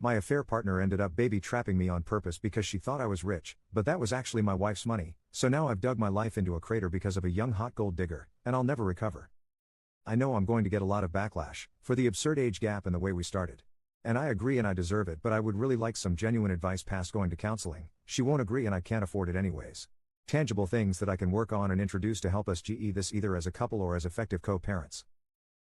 My affair partner ended up baby trapping me on purpose because she thought I was rich, but that was actually my wife's money, so now I've dug my life into a crater because of a young hot gold digger, and I'll never recover. I know I'm going to get a lot of backlash for the absurd age gap and the way we started. And I agree and I deserve it, but I would really like some genuine advice past going to counseling. She won't agree and I can't afford it anyways. Tangible things that I can work on and introduce to help us GE this either as a couple or as effective co-parents.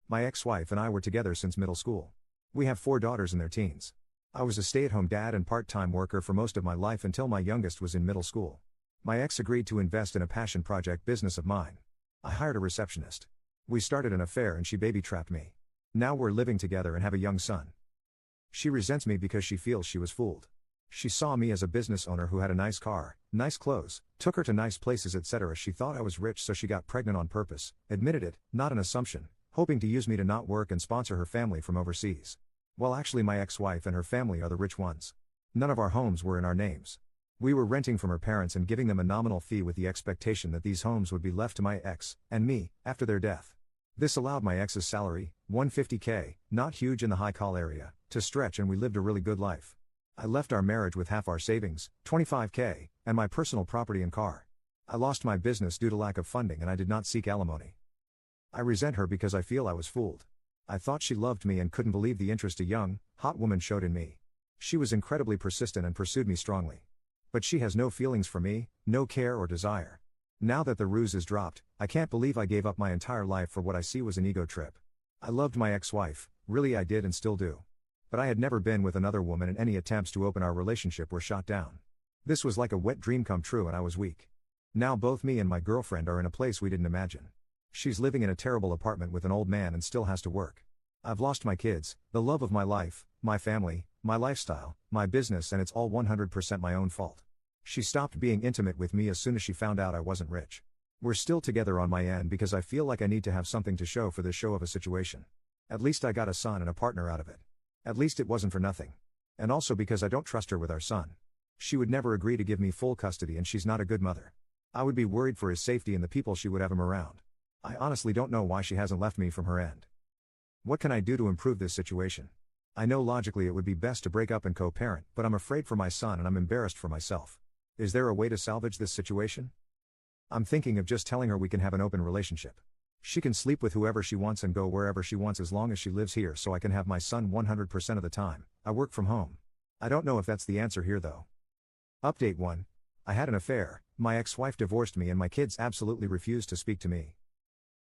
My ex-wife and I were together since middle school. We have 4 daughters in their teens. I was a stay-at-home dad and part-time worker for most of my life until my youngest was in middle school. My ex agreed to invest in a passion project business of mine. I hired a receptionist. We started an affair and she baby-trapped me. Now we're living together and have a young son. She resents me because she feels she was fooled. She saw me as a business owner who had a nice car, nice clothes, took her to nice places etc. She thought I was rich so she got pregnant on purpose, admitted it, not an assumption, hoping to use me to not work and sponsor her family from overseas. Well, actually my ex-wife and her family are the rich ones. None of our homes were in our names. We were renting from her parents and giving them a nominal fee with the expectation that these homes would be left to my ex, and me, after their death. This allowed my ex's salary, $150K, not huge in the high call area, to stretch and we lived a really good life. I left our marriage with half our savings, $25K, and my personal property and car. I lost my business due to lack of funding and I did not seek alimony. I resent her because I feel I was fooled. I thought she loved me and couldn't believe the interest a young, hot woman showed in me. She was incredibly persistent and pursued me strongly. But she has no feelings for me, no care or desire. Now that the ruse is dropped, I can't believe I gave up my entire life for what I see was an ego trip. I loved my ex-wife, really I did and still do. But I had never been with another woman and any attempts to open our relationship were shot down. This was like a wet dream come true and I was weak. Now both me and my girlfriend are in a place we didn't imagine. She's living in a terrible apartment with an old man and still has to work. I've lost my kids, the love of my life, my family, my lifestyle, my business and it's all 100% my own fault. She stopped being intimate with me as soon as she found out I wasn't rich. We're still together on my end because I feel like I need to have something to show for this show of a situation. At least I got a son and a partner out of it. At least it wasn't for nothing. And also because I don't trust her with our son. She would never agree to give me full custody and she's not a good mother. I would be worried for his safety and the people she would have him around. I honestly don't know why she hasn't left me from her end. What can I do to improve this situation? I know logically it would be best to break up and co-parent, but I'm afraid for my son and I'm embarrassed for myself. Is there a way to salvage this situation? I'm thinking of just telling her we can have an open relationship. She can sleep with whoever she wants and go wherever she wants as long as she lives here so I can have my son 100% of the time. I work from home. I don't know if that's the answer here though. Update 1. I had an affair, my ex-wife divorced me and my kids absolutely refused to speak to me.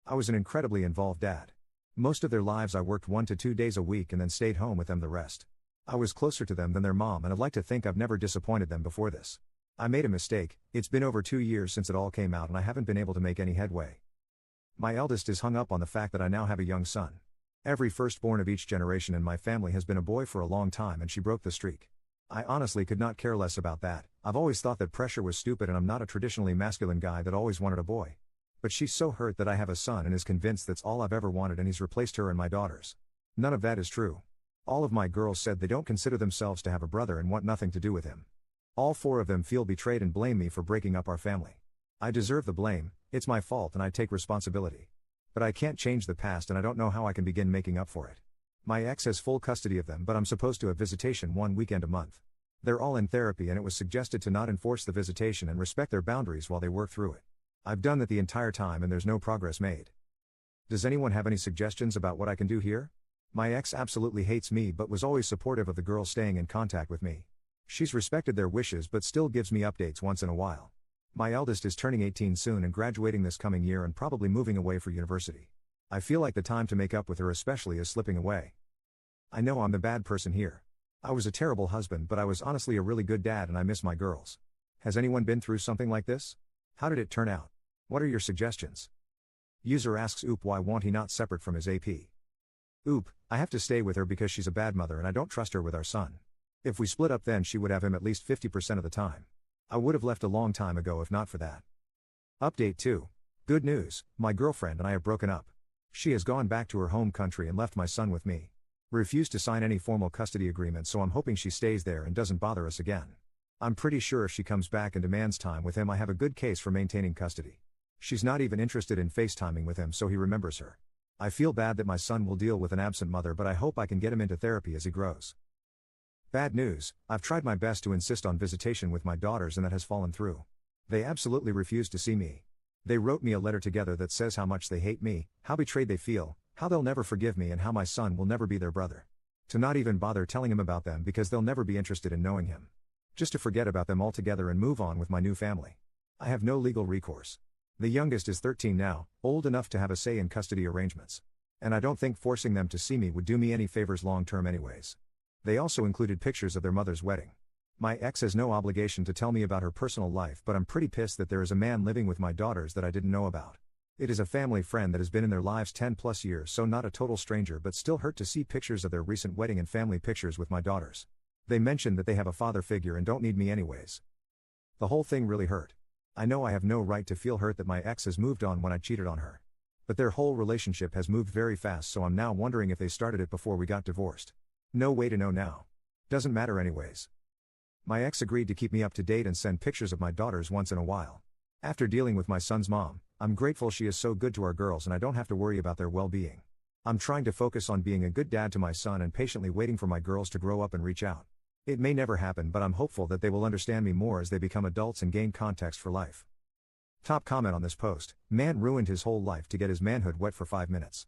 I was an incredibly involved dad. Most of their lives I worked 1 to 2 days a week and then stayed home with them the rest. I was closer to them than their mom and I'd like to think I've never disappointed them before this. I made a mistake, it's been over 2 years since it all came out and I haven't been able to make any headway. My eldest is hung up on the fact that I now have a young son. Every firstborn of each generation in my family has been a boy for a long time and she broke the streak. I honestly could not care less about that. I've always thought that pressure was stupid and I'm not a traditionally masculine guy that always wanted a boy. But she's so hurt that I have a son and is convinced that's all I've ever wanted and he's replaced her and my daughters. None of that is true. All of my girls said they don't consider themselves to have a brother and want nothing to do with him. All 4 of them feel betrayed and blame me for breaking up our family. I deserve the blame, it's my fault and I take responsibility. But I can't change the past and I don't know how I can begin making up for it. My ex has full custody of them but I'm supposed to have visitation 1 weekend a month. They're all in therapy and it was suggested to not enforce the visitation and respect their boundaries while they work through it. I've done that the entire time and there's no progress made. Does anyone have any suggestions about what I can do here? My ex absolutely hates me but was always supportive of the girls staying in contact with me. She's respected their wishes but still gives me updates once in a while. My eldest is turning 18 soon and graduating this coming year and probably moving away for university. I feel like the time to make up with her especially is slipping away. I know I'm the bad person here. I was a terrible husband but I was honestly a really good dad and I miss my girls. Has anyone been through something like this? How did it turn out? What are your suggestions? User asks Oop why won't he not separate from his AP? Oop, I have to stay with her because she's a bad mother and I don't trust her with our son. If we split up then she would have him at least 50% of the time. I would have left a long time ago if not for that. Update 2. Good news, my girlfriend and I have broken up. She has gone back to her home country and left my son with me. Refused to sign any formal custody agreement so I'm hoping she stays there and doesn't bother us again. I'm pretty sure if she comes back and demands time with him I have a good case for maintaining custody. She's not even interested in FaceTiming with him so he remembers her. I feel bad that my son will deal with an absent mother but I hope I can get him into therapy as he grows. Bad news, I've tried my best to insist on visitation with my daughters and that has fallen through. They absolutely refuse to see me. They wrote me a letter together that says how much they hate me, how betrayed they feel, how they'll never forgive me, and how my son will never be their brother. To not even bother telling him about them because they'll never be interested in knowing him. Just to forget about them altogether and move on with my new family. I have no legal recourse. The youngest is 13 now, old enough to have a say in custody arrangements. And I don't think forcing them to see me would do me any favors long term anyways. They also included pictures of their mother's wedding. My ex has no obligation to tell me about her personal life, but I'm pretty pissed that there is a man living with my daughters that I didn't know about. It is a family friend that has been in their lives 10 plus years, so not a total stranger, but still hurt to see pictures of their recent wedding and family pictures with my daughters. They mentioned that they have a father figure and don't need me anyways. The whole thing really hurt. I know I have no right to feel hurt that my ex has moved on when I cheated on her. But their whole relationship has moved very fast, so I'm now wondering if they started it before we got divorced. No way to know now. Doesn't matter anyways. My ex agreed to keep me up to date and send pictures of my daughters once in a while. After dealing with my son's mom, I'm grateful she is so good to our girls and I don't have to worry about their well-being. I'm trying to focus on being a good dad to my son and patiently waiting for my girls to grow up and reach out. It may never happen, but I'm hopeful that they will understand me more as they become adults and gain context for life. Top comment on this post: man ruined his whole life to get his manhood wet for 5 minutes.